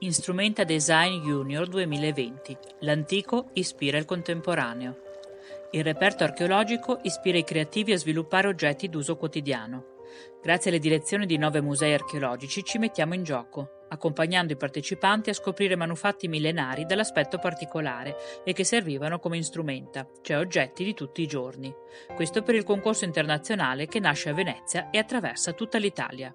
Instrumenta Design Junior 2020. L'antico ispira il contemporaneo. Il reperto archeologico ispira i creativi a sviluppare oggetti d'uso quotidiano. Grazie alle direzioni di 9 musei archeologici ci mettiamo in gioco, accompagnando i partecipanti a scoprire manufatti millenari dall'aspetto particolare e che servivano come instrumenta, cioè oggetti di tutti i giorni. Questo per il concorso internazionale che nasce a Venezia e attraversa tutta l'Italia.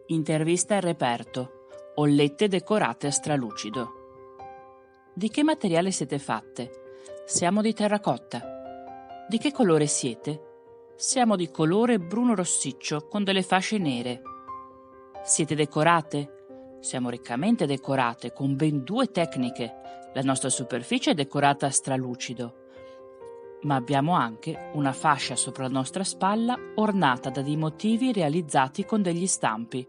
Intervista al reperto. Ollette decorate a stralucido. Di che materiale siete fatte? Siamo di terracotta. Di che colore siete? Siamo di colore bruno rossiccio con delle fasce nere. Siete decorate? Siamo riccamente decorate con ben 2 tecniche. La nostra superficie è decorata a stralucido, ma abbiamo anche una fascia sopra la nostra spalla ornata da dei motivi realizzati con degli stampi.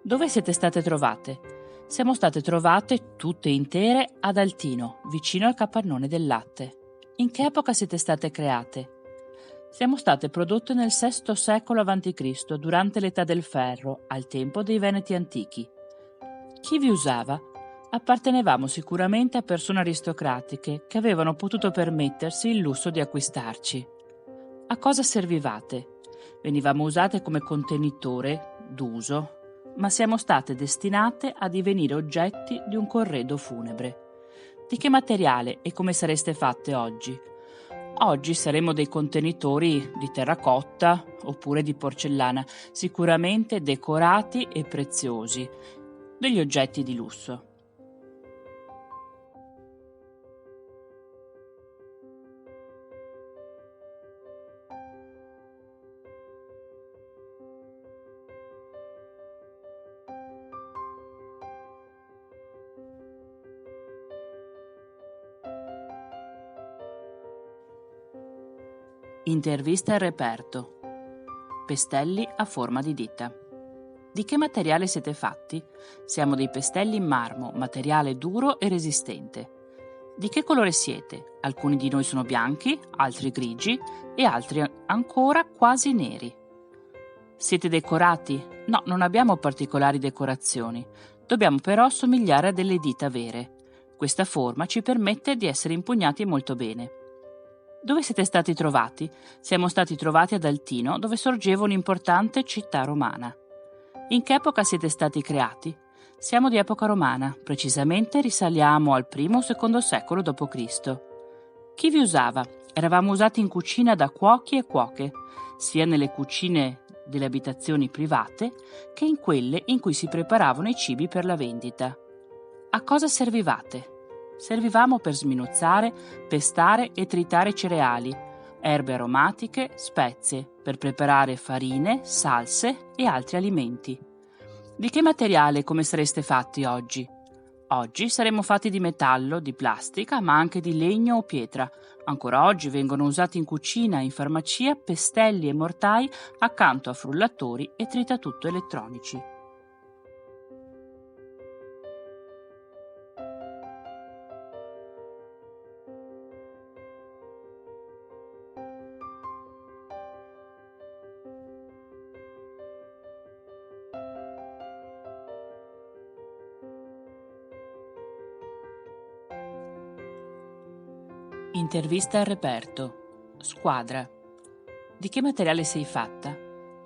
Dove siete state trovate? Siamo state trovate tutte intere ad Altino, vicino al capannone del latte. In che epoca siete state create? Siamo state prodotte nel VI secolo a.C., durante l'età del ferro, al tempo dei Veneti antichi. Chi vi usava? Appartenevamo sicuramente a persone aristocratiche che avevano potuto permettersi il lusso di acquistarci. A cosa servivate? Venivamo usate come contenitore d'uso, ma siamo state destinate a divenire oggetti di un corredo funebre. Di che materiale e come sareste fatte oggi? Oggi saremo dei contenitori di terracotta oppure di porcellana, sicuramente decorati e preziosi, degli oggetti di lusso. Intervista al reperto. Pestelli a forma di dita. Di che materiale siete fatti? Siamo dei pestelli in marmo, materiale duro e resistente. Di che colore siete? Alcuni di noi sono bianchi, altri grigi e altri ancora quasi neri. Siete decorati? No, non abbiamo particolari decorazioni. Dobbiamo però somigliare a delle dita vere. Questa forma ci permette di essere impugnati molto bene. Dove siete stati trovati? Siamo stati trovati ad Altino, dove sorgeva un'importante città romana. In che epoca siete stati creati? Siamo di epoca romana, precisamente risaliamo al I o II secolo d.C. Chi vi usava? Eravamo usati in cucina da cuochi e cuoche, sia nelle cucine delle abitazioni private che in quelle in cui si preparavano i cibi per la vendita. A cosa servivate? Servivamo per sminuzzare, pestare e tritare cereali, erbe aromatiche, spezie, per preparare farine, salse e altri alimenti. Di che materiale e come sareste fatti oggi? Oggi saremo fatti di metallo, di plastica, ma anche di legno o pietra. Ancora oggi vengono usati in cucina e in farmacia pestelli e mortai accanto a frullatori e tritatutto elettronici. Intervista al reperto. Squadra. Di che materiale sei fatta?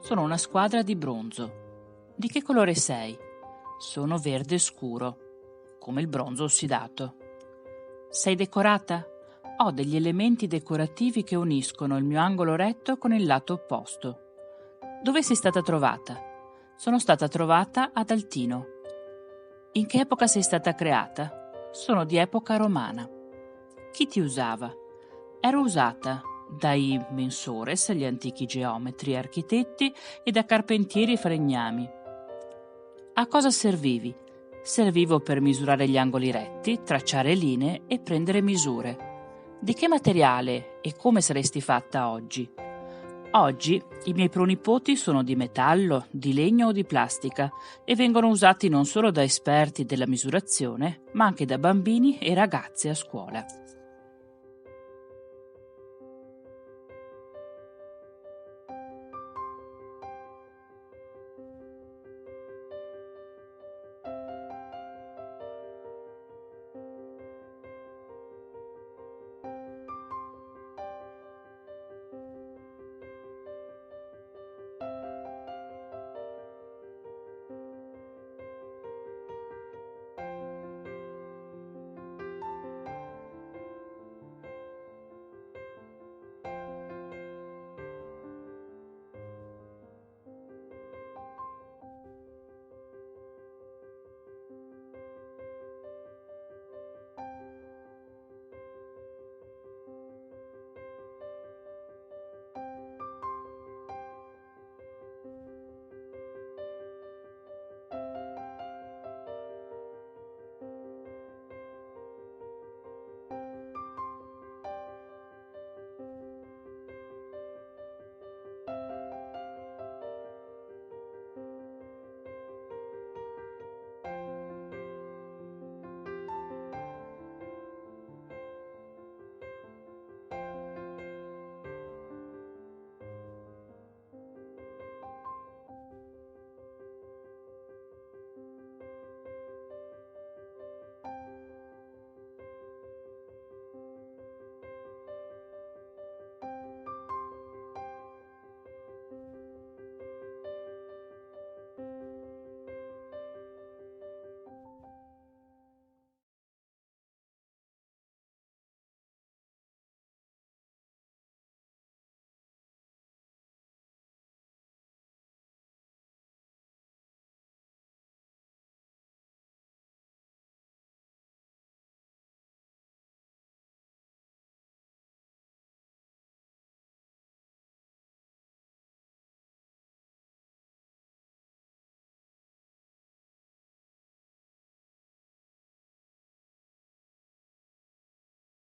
Sono una squadra di bronzo. Di che colore sei? Sono verde scuro, come il bronzo ossidato. Sei decorata? Ho degli elementi decorativi che uniscono il mio angolo retto con il lato opposto. Dove sei stata trovata? Sono stata trovata ad Altino. In che epoca sei stata creata? Sono di epoca romana. Chi ti usava? Ero usata dai mensores, gli antichi geometri e architetti, e da carpentieri e falegnami. A cosa servivi? Servivo per misurare gli angoli retti, tracciare linee e prendere misure. Di che materiale e come saresti fatta oggi? Oggi i miei pronipoti sono di metallo, di legno o di plastica e vengono usati non solo da esperti della misurazione, ma anche da bambini e ragazze a scuola.